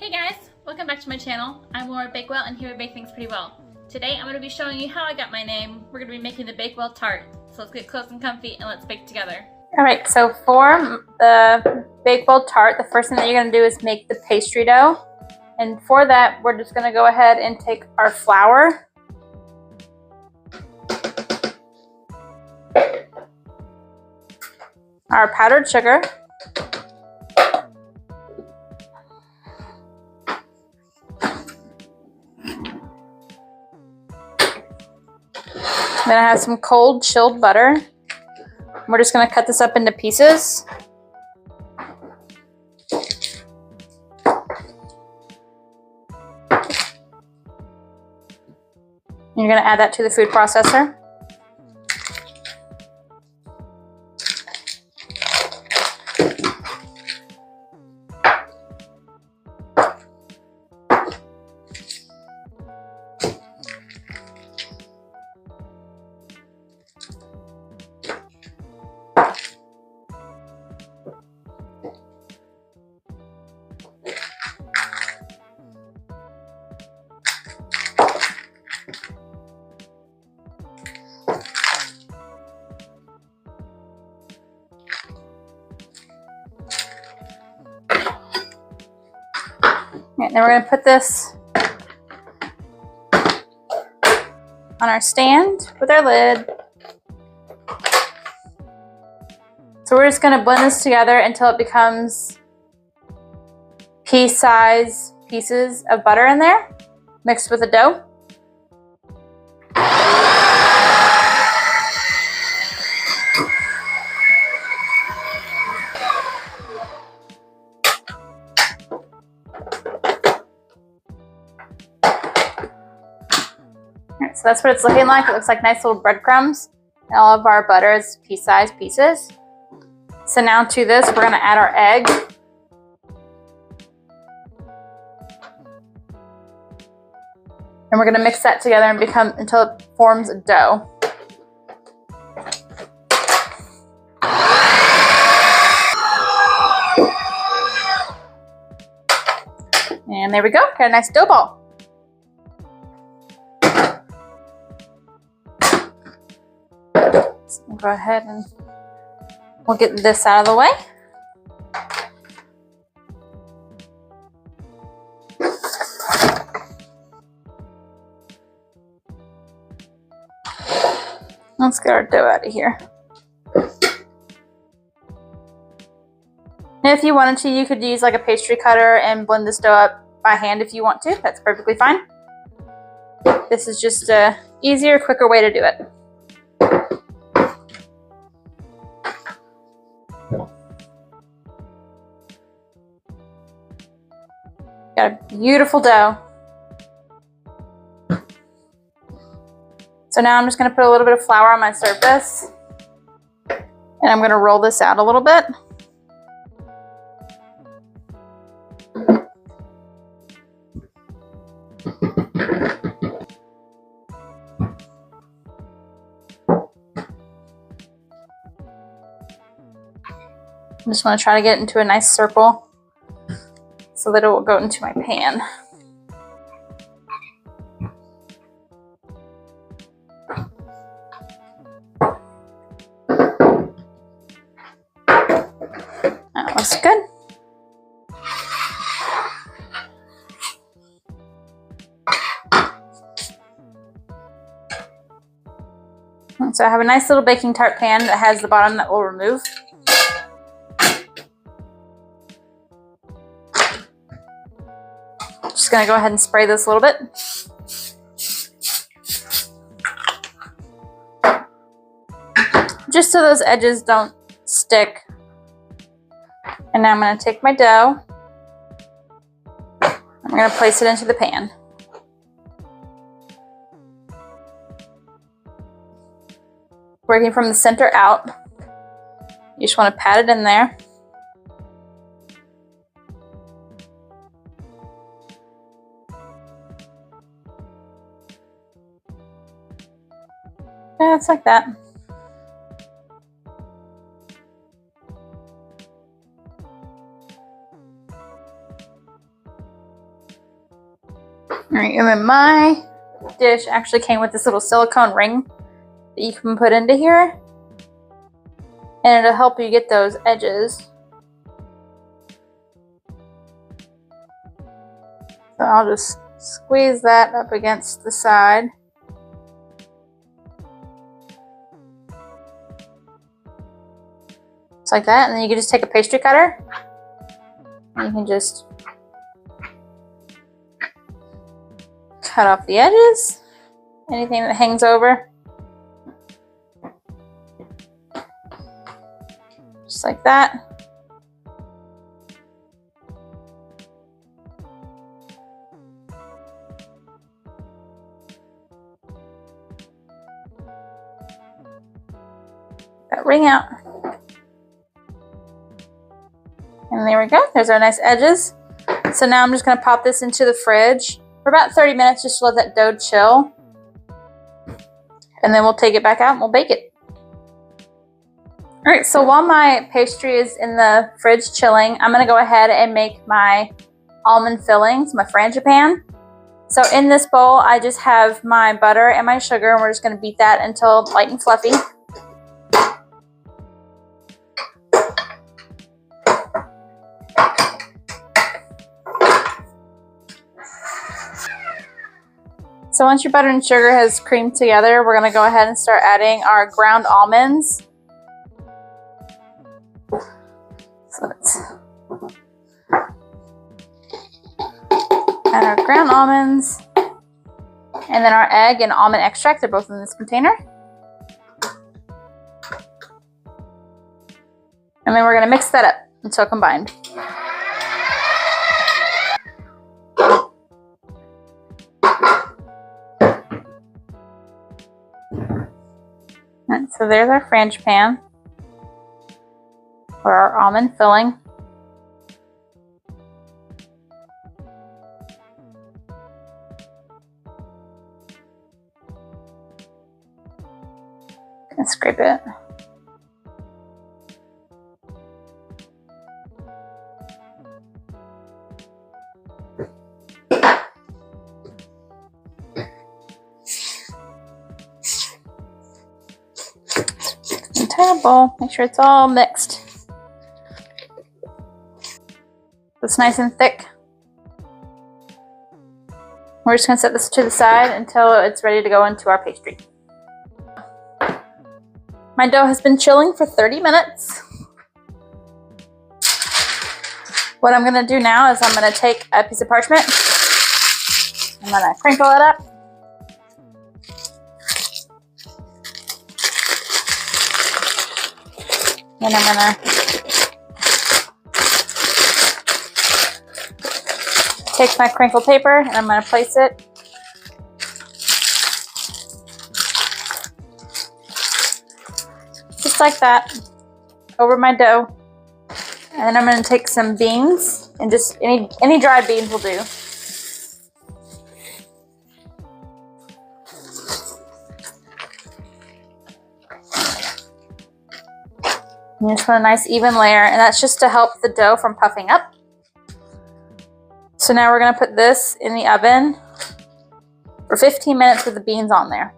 Hey guys, welcome back to my channel. I'm Laura Bakewell and here we bake things pretty well. Today I'm going to be showing you how I got my name. We're going to be making the Bakewell Tart. So let's get close and comfy and let's bake together. Alright, so for the Bakewell Tart, the first thing that you're going to do is make the pastry dough. And for that, we're just going to go ahead and take our flour, our powdered sugar, then I have some cold chilled butter. We're just going to cut this up into pieces. You're going to add that to the food processor. And then we're going to put this on our stand with our lid. So we're just going to blend this together until it becomes pea-sized pieces of butter in there, mixed with the dough. So that's what it's looking like. It looks like nice little breadcrumbs. And all of our butter is pea-sized pieces. So now to this, we're going to add our egg. And we're going to mix that together and until it forms a dough. And there we go. Got a nice dough ball. So go ahead and we'll get this out of the way. Let's get our dough out of here. And if you wanted to, you could use like a pastry cutter and blend this dough up by hand if you want to. That's perfectly fine. This is just a easier, quicker way to do it. Got a beautiful dough. So now I'm just going to put a little bit of flour on my surface. And I'm going to roll this out a little bit. I just want to try to get it into a nice circle so that it will go into my pan. That looks good. So I have a nice little baking tart pan that has the bottom that we'll remove. Just going to go ahead and spray this a little bit. Just so those edges don't stick. And now I'm going to take my dough. I'm going to place it into the pan. Working from the center out. You just want to pat it in there. Yeah, it's like that. Alright, and then my dish actually came with this little silicone ring that you can put into here. And it'll help you get those edges. So I'll just squeeze that up against the side. Just like that, and then you can just take a pastry cutter and you can just cut off the edges, anything that hangs over. Just like that. That ring out. And there we go. There's our nice edges. So now I'm just going to pop this into the fridge for about 30 minutes just to let that dough chill. And then we'll take it back out and we'll bake it. Alright, so while my pastry is in the fridge chilling, I'm going to go ahead and make my almond fillings, my frangipan. So in this bowl, I just have my butter and my sugar, and we're just going to beat that until light and fluffy. So once your butter and sugar has creamed together, we're going to go ahead and start adding our ground almonds. So let's add our ground almonds, and then our egg and almond extract. They're both in this container. And then we're going to mix that up until combined. Alright, so there's our frangipan for our almond filling. And scrape it. Entire bowl. Make sure it's all mixed. It's nice and thick. We're just going to set this to the side until it's ready to go into our pastry. My dough has been chilling for 30 minutes. What I'm going to do now is I'm going to take a piece of parchment. I'm going to crinkle it up. Then I'm going to take my crinkled paper and I'm going to place it just like that over my dough. And then I'm going to take some beans, and just any dried beans will do. You just want a nice even layer, and that's just to help the dough from puffing up. So now we're going to put this in the oven for 15 minutes with the beans on there.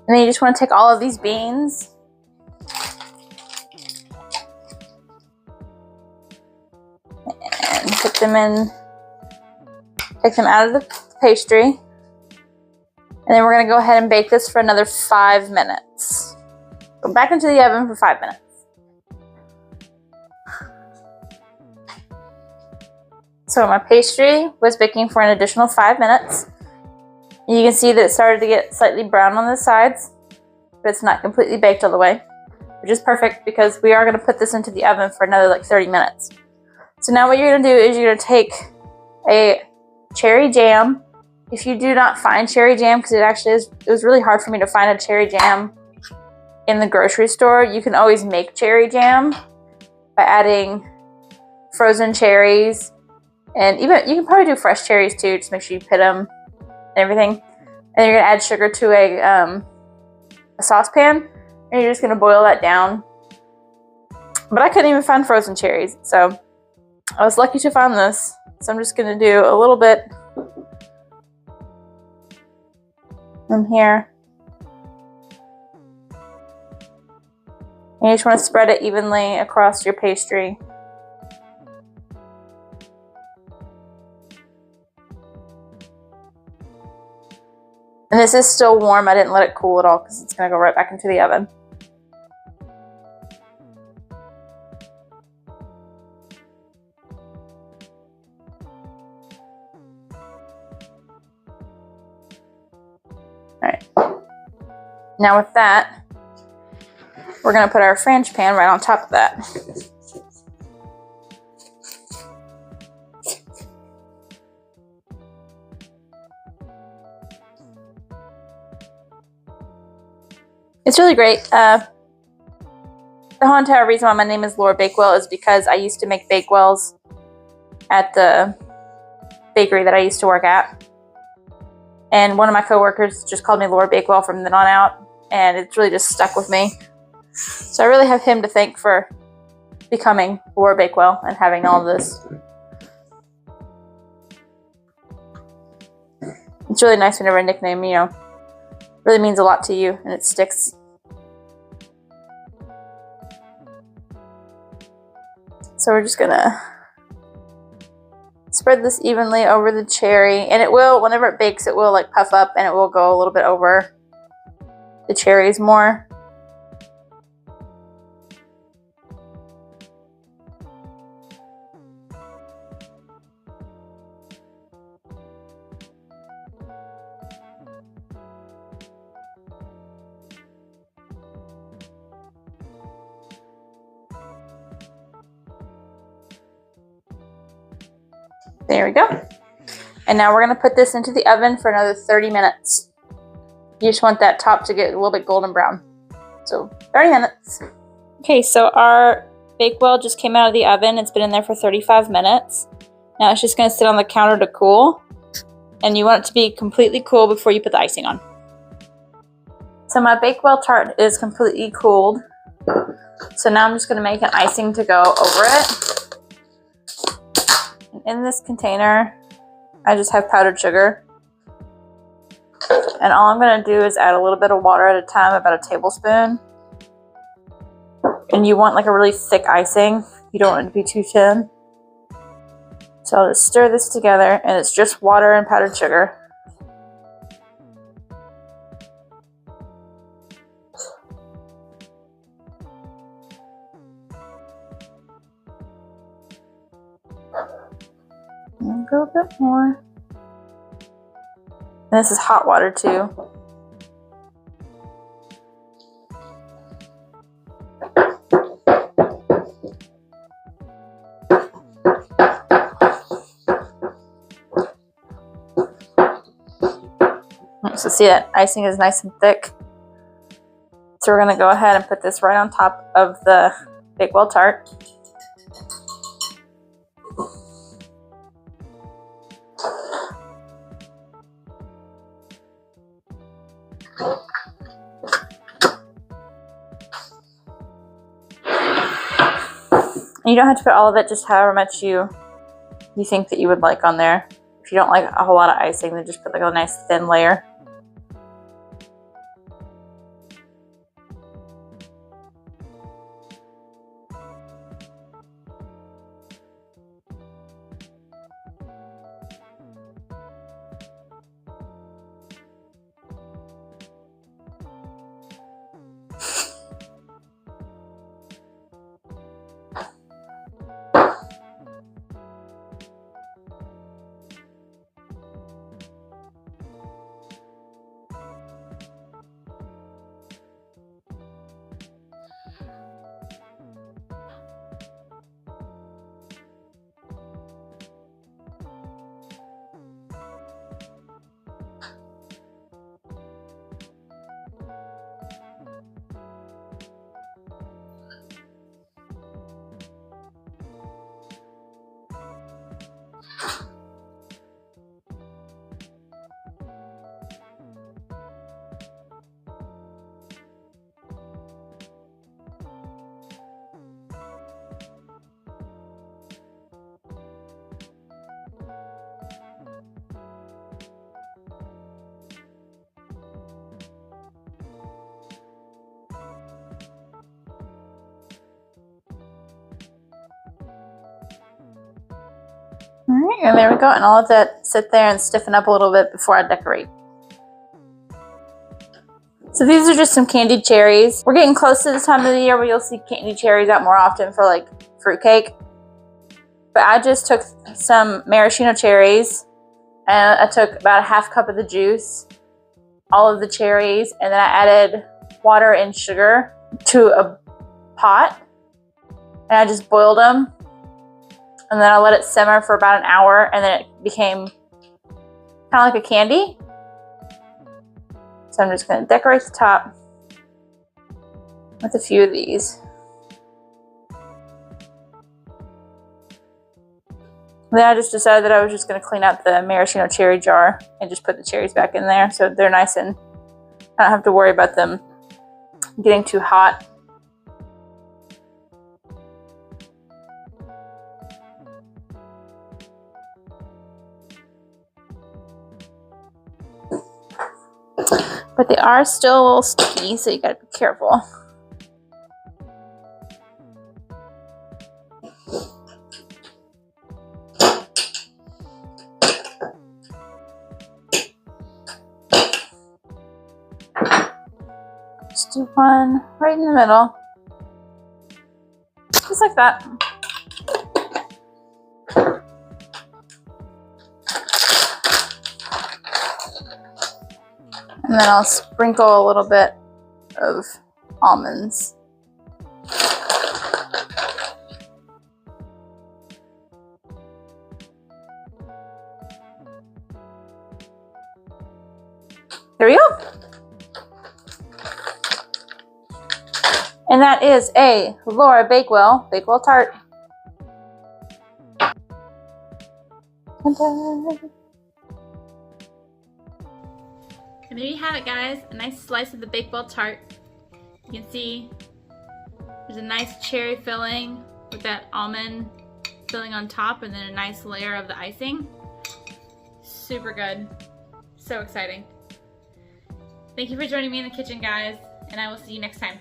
And then you just want to take all of these beans and put them in, take them out of the pastry. And then we're going to go ahead and bake this for another 5 minutes. Go back into the oven for 5 minutes. So my pastry was baking for an additional 5 minutes. And you can see that it started to get slightly brown on the sides, but it's not completely baked all the way, which is perfect because we are going to put this into the oven for another like 30 minutes. So now what you're going to do is you're going to take a cherry jam. If you do not find cherry jam, because it was really hard for me to find a cherry jam in the grocery store, you can always make cherry jam by adding frozen cherries, and even you can probably do fresh cherries too. Just make sure you pit them and everything. And you're gonna add sugar to a saucepan, and you're just gonna boil that down. But I couldn't even find frozen cherries, so I was lucky to find this, so I'm just going to do a little bit in here. And you just want to spread it evenly across your pastry. And this is still warm. I didn't let it cool at all because it's going to go right back into the oven. Alright. Now with that, we're going to put our French pan right on top of that. It's really great. The whole entire reason why my name is Laura Bakewell is because I used to make Bakewells at the bakery that I used to work at. And one of my coworkers just called me Laura Bakewell from then on out, and it's really just stuck with me. So I really have him to thank for becoming Laura Bakewell and having all this. It's really nice whenever a nickname, you know, really means a lot to you and it sticks. So we're just gonna spread this evenly over the cherry, and it will, whenever it bakes, it will like puff up and it will go a little bit over the cherries more. There we go. And now we're going to put this into the oven for another 30 minutes. You just want that top to get a little bit golden brown. So 30 minutes. Okay, so our Bakewell just came out of the oven. It's been in there for 35 minutes. Now it's just going to sit on the counter to cool. And you want it to be completely cool before you put the icing on. So my Bakewell tart is completely cooled. So now I'm just going to make an icing to go over it. In this container, I just have powdered sugar. And all I'm going to do is add a little bit of water at a time, about a tablespoon. And you want like a really thick icing. You don't want it to be too thin. So I'll just stir this together, and it's just water and powdered sugar. And go a bit more. And this is hot water too. So see that icing is nice and thick. So we're going to go ahead and put this right on top of the Bakewell tart. You don't have to put all of it, just however much you think that you would like on there. If you don't like a whole lot of icing, then just put like a nice thin layer. Alright, and there we go. And I'll let that sit there and stiffen up a little bit before I decorate. So these are just some candied cherries. We're getting close to the time of the year where you'll see candied cherries out more often for like fruitcake. But I just took some maraschino cherries and I took about a half cup of the juice, all of the cherries, and then I added water and sugar to a pot. And I just boiled them. And then I let it simmer for about an hour, and then it became kind of like a candy. So I'm just going to decorate the top with a few of these. Then I just decided that I was just going to clean out the maraschino cherry jar and just put the cherries back in there so they're nice and I don't have to worry about them getting too hot. But they are still a little sticky, so you gotta be careful. Just do one right in the middle. Just like that. And then I'll sprinkle a little bit of almonds. There we go. And that is a Laura Bakewell Tart. And there you have it, guys, a nice slice of the Bakewell Tart. You can see there's a nice cherry filling with that almond filling on top and then a nice layer of the icing. Super good. So exciting. Thank you for joining me in the kitchen, guys, and I will see you next time.